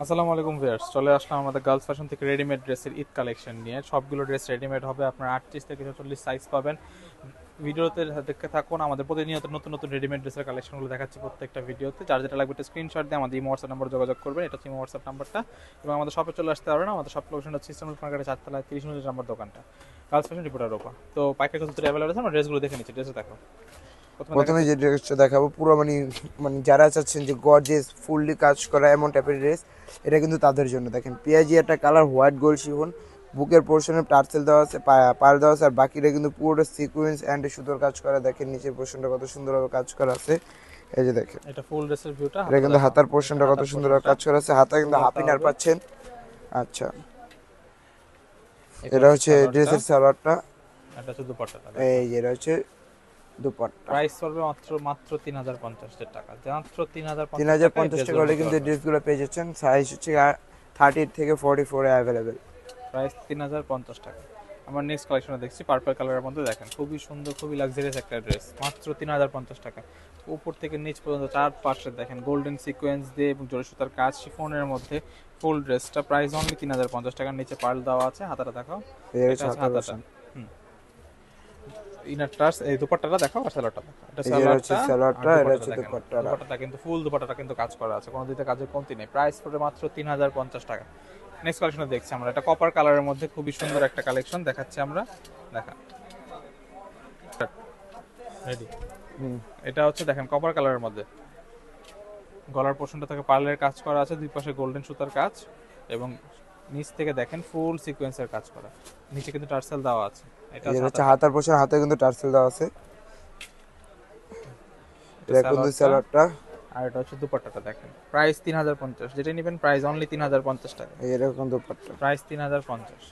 আসসালামু আলাইকুম ভিউয়ার্স, চলে আসলাম আমাদের গার্লস ফ্যাশন থেকে রেডিমেড ড্রেসের ঈদ কালেকশন নিয়ে। সবগুলো ড্রেস রেডিমেড হবে, আপনার 38 থেকে 46 সাইজ পাবেন। ভিডিওতে দেখতে থাকুন, আমাদের প্রতিনিয়ত নতুন নতুন রেডিমেড ড্রেসের কালেকশনগুলো দেখাচ্ছি প্রত্যেকটা ভিডিওতে। যার যেটা লাগবে একটা স্ক্রিনশট দিয়ে আমাদের ইমো হোয়াটসঅ্যাপ নাম্বার যোগাযোগ করবেন, এটা হচ্ছে ইমো হোয়াটসঅ্যাপ নাম্বারটা। এবং আমাদের শপে চলে আসতে পারবেন, আমাদের শপ লোকেশন হচ্ছে ইস্টার্ন মার্কেটের 4তলায় 30 নম্বর দোকানটা, গার্লস ফ্যাশন রিপোর্টার ওপা। তো পাইকারি কত অ্যাভেলেবল আছে, আমরা ড্রেসগুলো দেখে নিচ্ছি। ড্রেসে দেখো, প্রথমে প্রথমে দেখাচ্ছি। যে ড্রেসটা দেখাবো পুরো মানে যারা চাচ্ছেন যে গর্জিয়াস ফুললি কাজ করা এমন টাইপের ড্রেস, এটা কিন্তু তাদের জন্য। দেখেন পেঁয়াজি একটা কালার, হোয়াইট গোল্ড শিফন, বুকের পোর্শনে টার্সেল দেওয়া আছে, পার দেওয়া আছে, আর বাকিটা কিন্তু পুরোটা সিকোয়েন্স অ্যান্ড সুতোর কাজ করা। দেখেন নিচের পোর্শনটা কত সুন্দরভাবে কাজ করা আছে, এই যে দেখেন। এটা ফুল ড্রেসের ভিউটা, এটা হাতাটা কিন্তু দেখো। হাতার এটা পোর্শনটা কত হাতার সুন্দরভাবে পোর্শনটা, কাজ করা আছে, হাতা কিন্তু হাফ ওড়নাটা ইনার হবে। পাচ্ছেন। আচ্ছা, এটা এটা হচ্ছে হচ্ছে সালোয়ারটা, ড্রেসের সালোয়ারটা। এটা হচ্ছে দুপাট্টাটা দেখো। এই যে এটা হচ্ছে দুপাট্টা। প্রাইস পড়বে মাত্র মাত্র 3050 টাকা, মাত্র তিন হাজার তিন পঞ্চাশ হাজার টাকা এই পঞ্চাশ টাকা ড্রেসগুলো হলে নিতে কিন্তু এই পারবেন। ড্রেসগুলো পেয়ে যাচ্ছেন। সাইজ হচ্ছে 30 থেকে 44 অ্যাভেলেবেল। প্রাইস 3050 টাকা। আমার নেক্সট কালেকশনে দেখছি পার্পল কালারের মধ্যে, দেখেন খুবই সুন্দর, খুবই লাক্সারিয়াস একটা ড্রেস, মাত্র 3050 টাকা। উপর থেকে নিচ পর্যন্ত চার পাশে দেখেন গোল্ডেন সিকোয়েন্স দিয়ে এবং জরি সুতার কাজ, শিফনের মধ্যে ফুল ড্রেসটা প্রাইস অনলি 3050 টাকার। নিচে পার্ল দেওয়া আছে, হাতাটা দেখাও। এর এটা হচ্ছে আছে হাতার হাতাটা। পোর্শন। হুম, ইনারটা এই দুপাট্টাটা দেখাও আর সালোয়ারটা দেখো। এটা এই যে এটা হচ্ছে সালোয়ারটা আর সালোয়ারটা, এটা দুপাট্টাটা হচ্ছে দেখেন। দুপাট্টাটা। দুপাট্টাটা কিন্তু ফুল দুপাট্টাটা কিন্তু কাজ করা আছে, কোনো দিকে কাজের কমতি নেই। প্রাইস পড়ে মাত্র 3050 টাকা। নেক্সট কালেকশন দেখছি আমরা, এটা কপার কালারের মধ্যে খুবই সুন্দর একটা কালেকশন দেখাচ্ছি আমরা। দেখা রেডি। হুম, এটা হচ্ছে দেখেন কপার কালারের মধ্যে, গলার পোর্শনটা থেকে পার্লের কাজ করা আছে, দুই পাশে গোল্ডেন সুতার কাজ, এবং নিচ থেকে দেখেন ফুল সিকোয়েন্সের কাজ করা, নিচে কিন্তু টার্সেল দেওয়া আছে। এটা এই যে হচ্ছে এটা হচ্ছে হাতাটা, হাতার পোর্শন, হাতে কিন্তু টার্সেল দেওয়া আছে। এটা এটা কিন্তু সালোয়ারটা, সালোয়ারটা। আর এটা হচ্ছে দুপাট্টাটা দেখেন। প্রাইস 3050, যেটা নেবেন প্রাইস অনলি 3050 টাকা। এই এরকম দুপাট্টা। প্রাইস 3050।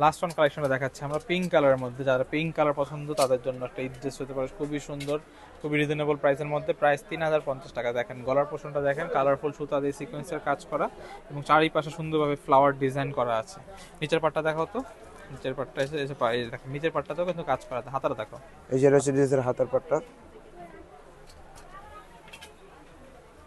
লাস্ট ওয়ান কালেকশনটা দেখাচ্ছে আমরা পিঙ্ক কালারের মধ্যে, যারা পিঙ্ক কালার পছন্দ তাদের জন্য একটা ঈদ ড্রেস হতে পারে, খুবই সুন্দর, খুবই রিজনেবল প্রাইসের মধ্যে। প্রাইস 3050 টাকা। দেখেন গলার পোর্শনটা দেখেন, কালারফুল সুতা দিয়ে সিকোয়েন্সের কাজ করা, এবং চারিপাশে সুন্দরভাবে ফ্লাওয়ার ডিজাইন করা আছে। নিচের পাটটা দেখাও তো, নিচের পাটটা এসে এসে এই যে দেখেন নিচের পাটটাতেও কিন্তু কাজ করা আছে, হাতাটা দেখো। এই যে এটা হচ্ছে ড্রেসের হাতার পাট্টা।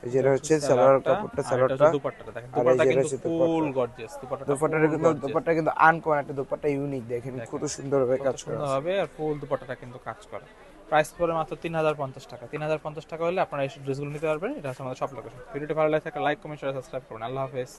এই যে এটা এটা হচ্ছে হচ্ছে সালোয়ার সালোয়ারটা, কাপড়টা, আর এটা সালোয়ারটা। হচ্ছে দুপাট্টাটা দেখেন। আর এই দুপাট্টা যে এটা কিন্তু হচ্ছে ফুল দুপাট্টা। গর্জিয়াস, দুপাট্টাটা দুপাট্টাটা ফুল কিন্তু গর্জিয়াস। দুপাট্টা কিন্তু আনকমন একটা দুপাট্টা, ইউনিক। দেখেন কত দেখেন সুন্দরভাবে কত কাজ করা সুন্দর আছে। হবে, আর ফুল দুপাট্টাটা কিন্তু কাজ করা। প্রাইস পড়ে মাত্র 3050 টাকা। 3050 টাকা হলে আপনারা এই ড্রেসগুলো নিতে পারবেন। এটা হচ্ছে আমাদের সব লোকেশন। ভিডিওটি ভালো লাগে থাকলে লাইক, কমেন্ট, শেয়ার, সাবস্ক্রাইব করুন। আল্লাহ হাফেজ।